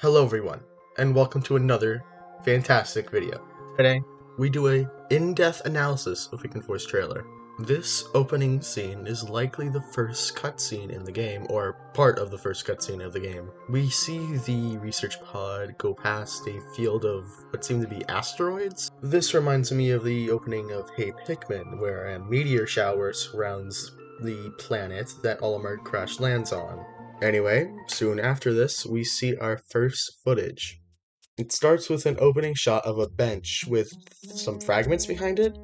Hello everyone, and welcome to another fantastic video. Today, we do a in-depth analysis of Pikmin 4's trailer. This opening scene is likely the first cutscene in the game, or part of the first cutscene of the game. We see the research pod go past a field of what seem to be asteroids. This reminds me of the opening of Hey Pikmin, where a meteor shower surrounds the planet that Olimar crash lands on. Anyway, soon after this, we see our first footage. It starts with an opening shot of a bench with some fragments behind it.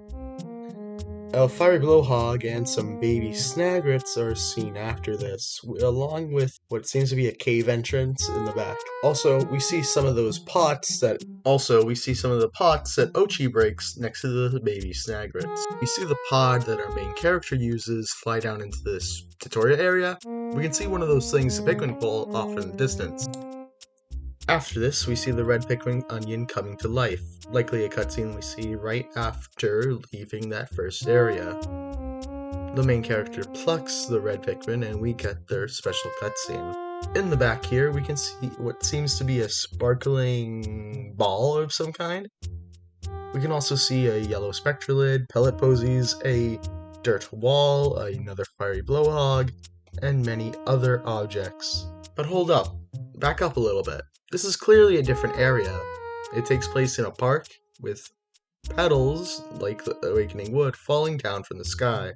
A fiery blowhog and some baby snagrets are seen after this, along with what seems to be a cave entrance in the back. Also, we see some of the pots that Ochi breaks next to the baby snagrets. We see the pod that our main character uses fly down into this tutorial area. We can see one of those things the Pikmin pull off in the distance. After this, we see the red Pikmin onion coming to life, likely a cutscene we see right after leaving that first area. The main character plucks the red Pikmin and we get their special cutscene. In the back here, we can see what seems to be a sparkling ball of some kind. We can also see a yellow spectralid, pellet posies, a dirt wall, another fiery blowhog, and many other objects. But hold up, back up a little bit. This is clearly a different area. It takes place in a park with petals, like the awakening wood, falling down from the sky.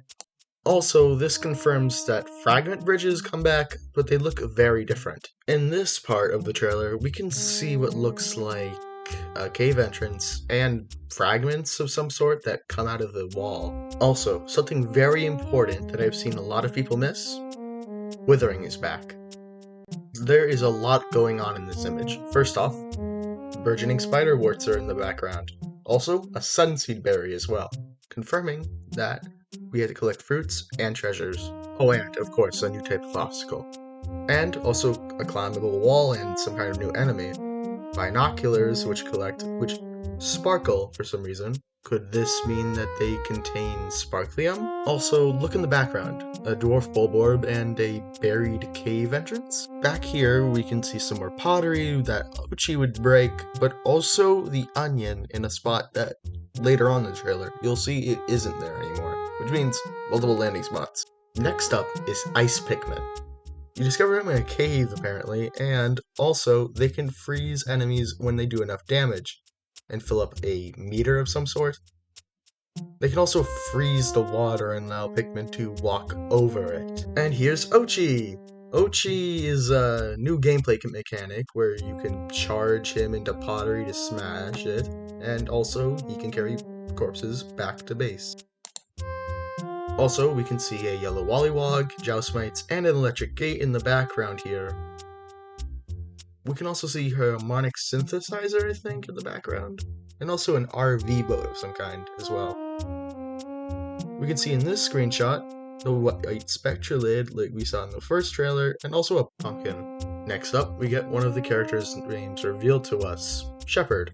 Also, this confirms that fragment bridges come back, but they look very different. In this part of the trailer, we can see what looks like a cave entrance and fragments of some sort that come out of the wall. Also, something very important that I've seen a lot of people miss: withering is back. There is a lot going on in this image. First off, burgeoning spider warts are in the background. Also, a sunseed berry as well, confirming that we had to collect fruits and treasures. Oh, and of course, a new type of obstacle. And also a climbable wall and some kind of new enemy. Binoculars, which sparkle for some reason. Could this mean that they contain sparklium? Also, look in the background. A dwarf bulborb and a buried cave entrance. Back here, we can see some more pottery that Ochi would break, but also the onion in a spot that later on in the trailer, you'll see it isn't there anymore, which means multiple landing spots. Next up is Ice Pikmin. You discover them in a cave, apparently, and also they can freeze enemies when they do enough damage and fill up a meter of some sort. They can also freeze the water and allow Pikmin to walk over it. And here's Ochi! Ochi is a new gameplay mechanic where you can charge him into pottery to smash it, and also he can carry corpses back to base. Also, we can see a yellow Wollywog, Joustmites, and an electric gate in the background here. We can also see her harmonic synthesizer, I think, in the background. And also an RV boat of some kind as well. We can see in this screenshot the white spectralid like we saw in the first trailer, and also a pumpkin. Next up, we get one of the characters' names revealed to us, Shepherd.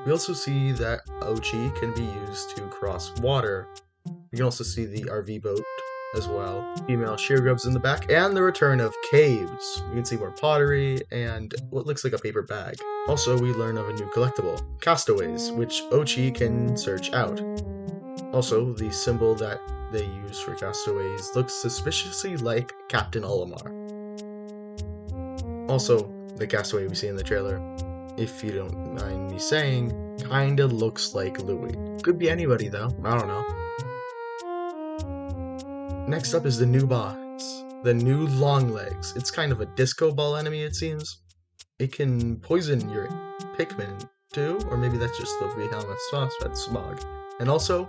We also see that Ochi can be used to cross water. We can also see the RV boat as well. Female shear grubs in the back, and the return of caves. We can see more pottery and what looks like a paper bag. Also, we learn of a new collectible, castaways, which Ochi can search out. Also, the symbol that they use for castaways looks suspiciously like Captain Olimar. Also, the castaway we see in the trailer, if you don't mind me saying, kinda looks like Louie. Could be anybody though, I don't know. Next up is the new boss, the new long legs. It's kind of a disco ball enemy, it seems. It can poison your Pikmin too, or maybe that's just the Vehama Phosphate smog. And also,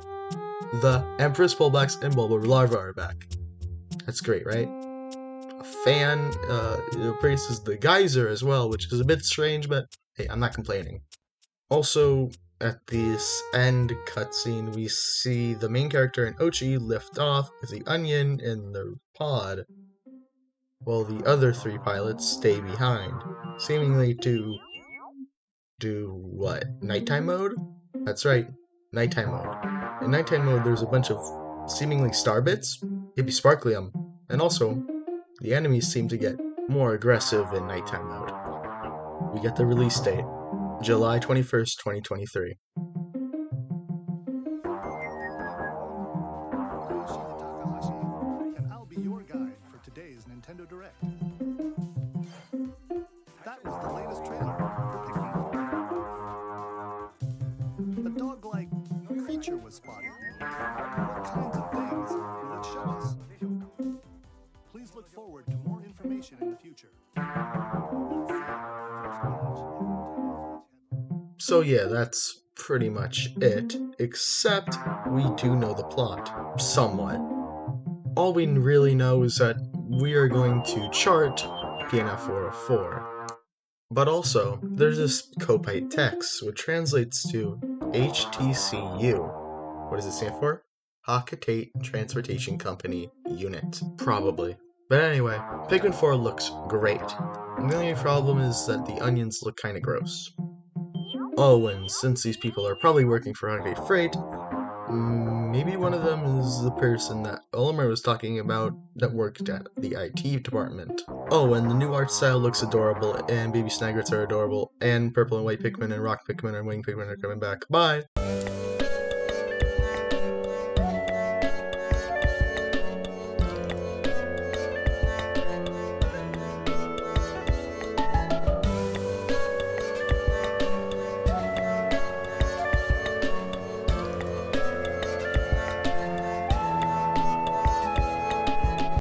the Empress Pullbacks and Bulbul larvae are back. That's great, right? A fan, it praises the geyser as well, which is a bit strange, but hey, I'm not complaining. Also, at this end cutscene, we see the main character and Ochi lift off with the onion in the pod, while the other three pilots stay behind, seemingly to do what? Nighttime mode? That's right, nighttime mode. In nighttime mode, there's a bunch of seemingly star bits, maybe sparklium, and also the enemies seem to get more aggressive in nighttime mode. we get the release date, July 21st, 2023. And I'll be your guide for today's Nintendo Direct. That was the latest trailer for Pikmin 4. A dog-like creature was spotted. What kinds of things will it show us? Please look forward to more information in the future. So yeah, that's pretty much it, except we do know the plot, somewhat. All we really know is that we are going to chart PNF 404. But also, there's this copyright text, which translates to HTCU. What does it stand for? Hockatate Transportation Company Unit. Probably. But anyway, Pikmin 4 looks great. The only problem is that the onions look kinda gross. Oh, and since these people are probably working for Hockatate Freight, maybe one of them is the person that Olimar was talking about that worked at the IT department. Oh, and the new art style looks adorable, and baby Snagrets are adorable, and purple and white Pikmin and rock Pikmin and wing Pikmin are coming back. Bye!